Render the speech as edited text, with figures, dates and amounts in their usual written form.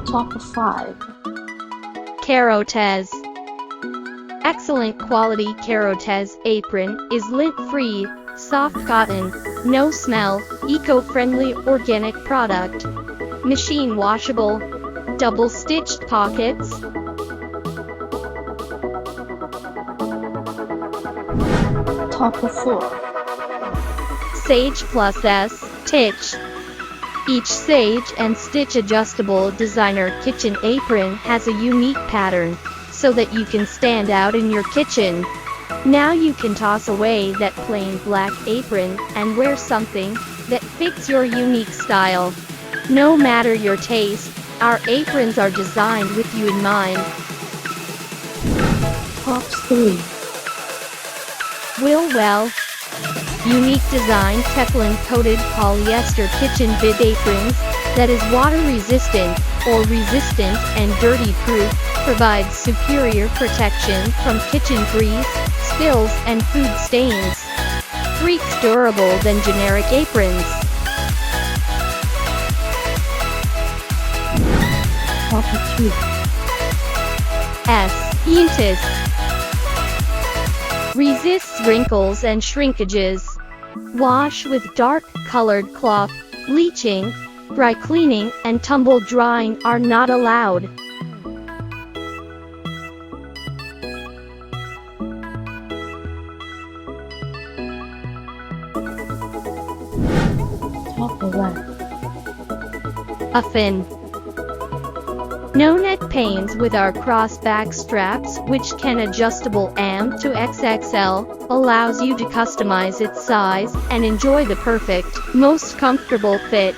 Top 5. Carotez. Excellent quality Carotez apron is lint-free, soft cotton, no smell, eco-friendly organic product. Machine washable. Double-stitched pockets. Top 4. Sage Plus S Stitch. Each Sage and Stitch adjustable designer kitchen apron has a unique pattern, so that you can stand out in your kitchen. Now you can toss away that plain black apron and wear something that fits your unique style. No matter your taste, our aprons are designed with you in mind. Top 3. Well. Unique design Teflon coated polyester kitchen bib aprons that is water resistant or resistant and dirty proof, provides superior protection from kitchen grease, spills and food stains. Freaks durable than generic aprons. Top 2. Apron. Resists wrinkles and shrinkages. Wash with dark colored cloth. Bleaching, dry cleaning and tumble drying are not allowed. Top 1. Apron. No neck pains with our cross-back straps, which can adjustable M-XXL, allows you to customize its size and enjoy the perfect, most comfortable fit.